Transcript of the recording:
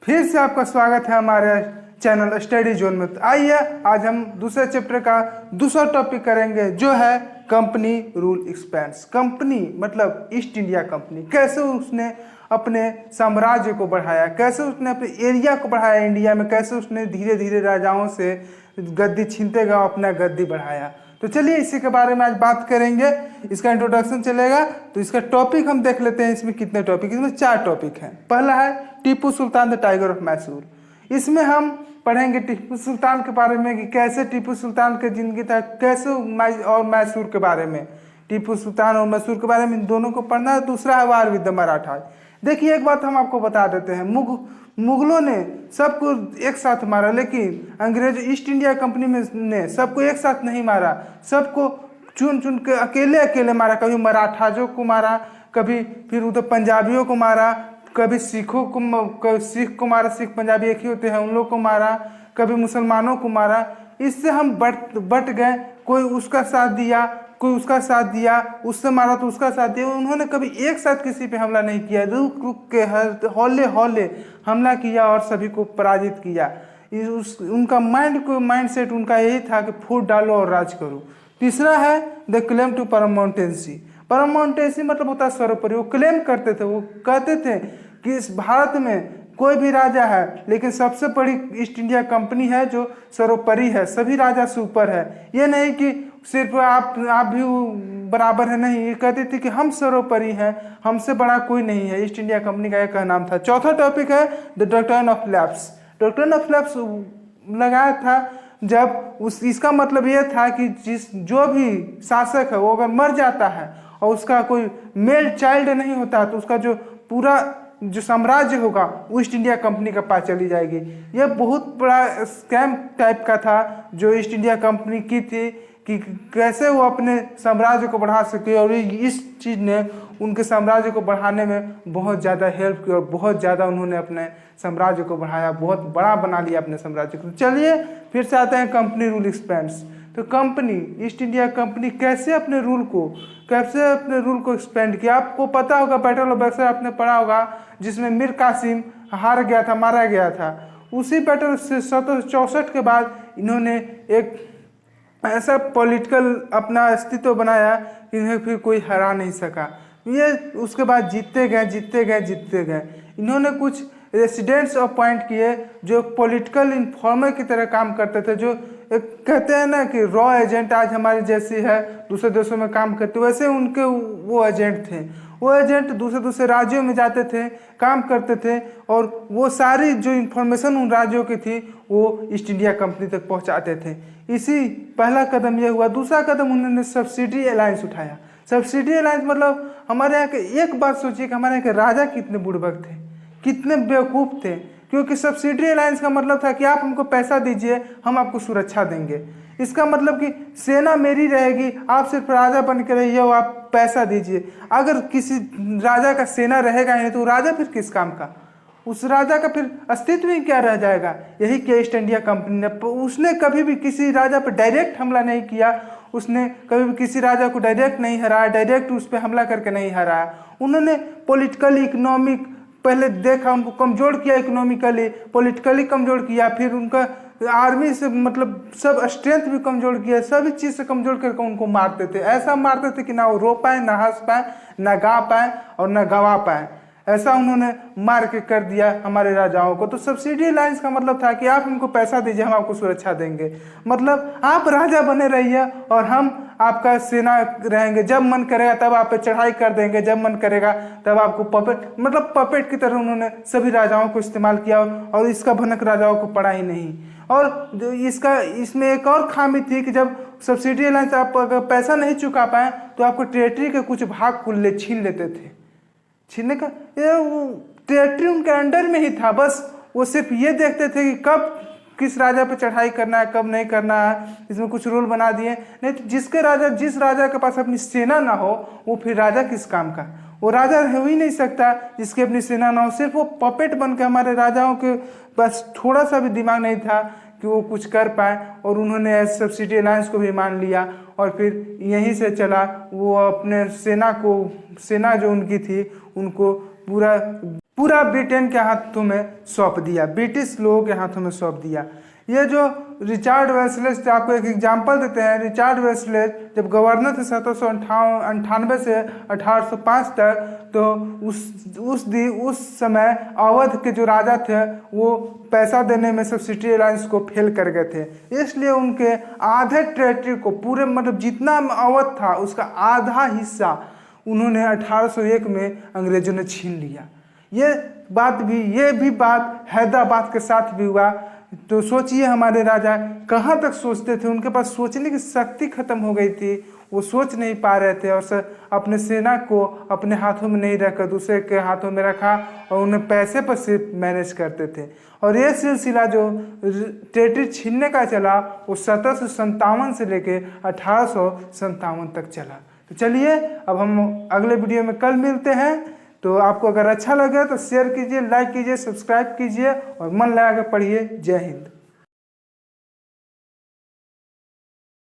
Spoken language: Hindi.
फिर से आपका स्वागत है हमारे चैनल स्टडी जोन में। तो आइए आज हम दूसरे चैप्टर का दूसरा टॉपिक करेंगे जो है कंपनी रूल एक्सपेंस। कंपनी मतलब ईस्ट इंडिया कंपनी, कैसे उसने अपने साम्राज्य को बढ़ाया, कैसे उसने अपने एरिया को बढ़ाया इंडिया में, कैसे उसने धीरे धीरे राजाओं से गद्दी छीनते गए अपना गद्दी बढ़ाया। तो चलिए इसी के बारे में आज बात करेंगे। इसका इंट्रोडक्शन चलेगा। तो इसका टॉपिक हम देख लेते हैं। इसमें कितने टॉपिक, इसमें 4 टॉपिक हैं। पहला है Tipu Sultan the tiger of Mysore. इसमें हम पढ़ेंगे टीपू सुल्तान के बारे में कि कैसे टीपू सुल्तान की जिंदगी था, कैसे और मैसूर के बारे में, टीपू सुल्तान और मैसूर के बारे में, इन दोनों को पढ़ना है। दूसरा है वार विद द मराठा। देखिए एक बात हम आपको बता देते हैं, मुगलों ने सबको एक साथ मारा, लेकिन अंग्रेज ईस्ट इंडिया कंपनी में ने सबको एक साथ नहीं मारा, सबको चुन चुन के अकेले अकेले मारा। कभी मराठाजों को मारा, कभी फिर उधर पंजाबियों को मारा, कभी सिखों को, सिख को मारा, सिख पंजाबी एक ही होते हैं, उन लोग को मारा, कभी मुसलमानों को मारा। इससे हम बट गए। कोई उसका साथ दिया, कोई उसका साथ दिया, उससे मारा तो उसका साथ दिया। उन्होंने कभी एक साथ किसी पे हमला नहीं किया, रुक रुक के हौले हौले हमला किया और सभी को पराजित किया। उनका माइंड सेट उनका यही था कि फूट डालो और राज करो। तीसरा है द क्लेम टू परमानेंटेंसी। परमानेंटेंसी मतलब होता है सर्वोपरि। वो क्लेम करते थे, वो कहते थे कि इस भारत में कोई भी राजा है, लेकिन सबसे बड़ी ईस्ट इंडिया कंपनी है जो सर्वोपरि है, सभी राजा से ऊपर है। ये नहीं कि सिर्फ आप भी बराबर है, नहीं, ये कहते थे कि हम सर्वोपरि हैं, हमसे बड़ा कोई नहीं है। ईस्ट इंडिया कंपनी का एक नाम था। चौथा टॉपिक है the doctrine of lapse. Doctrine of lapse लगाया था जब इसका मतलब यह था कि जो भी शासक है वो अगर मर जाता है और उसका कोई मेल चाइल्ड नहीं होता तो उसका जो पूरा जो साम्राज्य होगा वो ईस्ट इंडिया कंपनी के पास चली जाएगी। यह बहुत बड़ा स्कैम टाइप का था जो ईस्ट इंडिया कंपनी की थी कि कैसे वो अपने साम्राज्य को बढ़ा सके, और इस चीज़ ने उनके साम्राज्य को बढ़ाने में बहुत ज़्यादा हेल्प की और बहुत ज़्यादा उन्होंने अपने साम्राज्य को बढ़ाया, बहुत बड़ा बना लिया अपने साम्राज्य को। चलिए फिर से आते हैं कंपनी रूल एक्सपेंस। तो कंपनी ईस्ट इंडिया कंपनी कैसे अपने रूल को एक्सपेंड किया। आपको पता होगा बैटल ऑफ बक्सर आपने पढ़ा होगा, जिसमें मीर कासिम हार गया था, मारा गया था। उसी बैटल से 1764 के बाद इन्होंने एक ऐसा पॉलिटिकल अपना अस्तित्व बनाया कि इन्हें फिर कोई हरा नहीं सका। ये उसके बाद जीतते गए। इन्होंने कुछ रेसिडेंट्स अपॉइंट किए जो पॉलिटिकल इन्फॉर्मर की तरह काम करते थे, जो एक कहते हैं ना कि रॉ एजेंट आज हमारे जैसी है, दूसरे देशों में काम करते, वैसे उनके वो एजेंट थे। वो एजेंट दूसरे राज्यों में जाते थे, काम करते थे, और वो सारी जो इन्फॉर्मेशन उन राज्यों की थी वो ईस्ट इंडिया कंपनी तक पहुंचाते थे। इसी पहला कदम ये हुआ। दूसरा कदम उन्होंने सब्सिडी अलायंस उठाया। सब्सिडी अलायंस मतलब हमारे यहाँ के, एक बात सोचिए कि हमारे यहाँ के राजा कितने बुड़बक थे, कितने बेवकूफ़ थे, क्योंकि सब्सिडी अलायंस का मतलब था कि आप हमको पैसा दीजिए, हम आपको सुरक्षा देंगे। इसका मतलब कि सेना मेरी रहेगी, आप सिर्फ राजा बन के रहिए और आप पैसा दीजिए। अगर किसी राजा का सेना रहेगा ही नहीं तो राजा फिर किस काम का, उस राजा का फिर अस्तित्व ही क्या रह जाएगा। यही किया ईस्ट इंडिया कंपनी ने। उसने कभी भी किसी राजा पर डायरेक्ट हमला नहीं किया, उसने कभी भी किसी राजा को डायरेक्ट नहीं हराया, डायरेक्ट उस पर हमला करके नहीं हराया। उन्होंने पॉलिटिकल इकोनॉमिक पहले देखा, उनको कमज़ोर किया, इकोनॉमिकली पॉलिटिकली कमज़ोर किया, फिर उनका आर्मी से मतलब सब स्ट्रेंथ भी कमज़ोर किया, सभी चीज़ से कमज़ोर करके उनको मारते थे। ऐसा मारते थे कि ना वो रो पाए, ना हंस पाए, ना गा पाए और ना गवा पाए। ऐसा उन्होंने मार के कर दिया हमारे राजाओं को। तो सब्सिडी अलायंस का मतलब था कि आप हमको पैसा दीजिए, हम आपको सुरक्षा देंगे। मतलब आप राजा बने रहिए और हम आपका सेना रहेंगे, जब मन करेगा तब आप पे चढ़ाई कर देंगे, जब मन करेगा तब आपको पपेट की तरह उन्होंने सभी राजाओं को इस्तेमाल किया, और इसका भनक राजाओं को पड़ा ही नहीं। और इसमें एक और खामी थी कि जब सब्सिडी अलायंस आप अगर पैसा नहीं चुका पाए तो आपको टेरिटरी के कुछ भाग को छीन लेते थे। छीनने का टेरिटरी उनके अंडर में ही था, बस वो सिर्फ ये देखते थे कि कब किस राजा पे चढ़ाई करना है, कब नहीं करना है। इसमें कुछ रूल बना दिए। नहीं तो जिस राजा के पास अपनी सेना ना हो वो फिर राजा किस काम का, वो राजा हो ही नहीं सकता जिसकी अपनी सेना ना हो। सिर्फ वो पपेट बन के हमारे राजाओं के बस थोड़ा सा भी दिमाग नहीं था कि वो कुछ कर पाए, और उन्होंने सब्सिडी अलायंस को भी मान लिया, और फिर यहीं से चला। वो अपने सेना जो उनकी थी उनको पूरा ब्रिटेन के हाथों में सौंप दिया, ब्रिटिश लोगों के हाथों में सौंप दिया। ये जो रिचर्ड वेल्सले, आपको एक एग्जांपल देते हैं। रिचर्ड वेल्सले जब गवर्नर थे 1798 से 1805 तक, तो उस समय अवध के जो राजा थे वो पैसा देने में सब्सिडी अलायंस को फेल कर गए थे, इसलिए उनके आधे टेरिटरी को, पूरे मतलब जितना अवध था उसका आधा हिस्सा उन्होंने 1801 में अंग्रेजों ने छीन लिया। ये भी बात हैदराबाद के साथ भी हुआ। तो सोचिए हमारे राजा कहाँ तक सोचते थे, उनके पास सोचने की शक्ति खत्म हो गई थी, वो सोच नहीं पा रहे थे और अपने सेना को अपने हाथों में नहीं रखकर दूसरे के हाथों में रखा और उन्हें पैसे पर सिर्फ मैनेज करते थे। और ये सिलसिला जो टेरिटरी छीनने का चला वो 1757 से लेके 1857 तक चला। तो चलिए अब हम अगले वीडियो में कल मिलते हैं। तो आपको अगर अच्छा लगे तो शेयर कीजिए, लाइक कीजिए, सब्सक्राइब कीजिए और मन लगा कर पढ़िए। जय हिंद।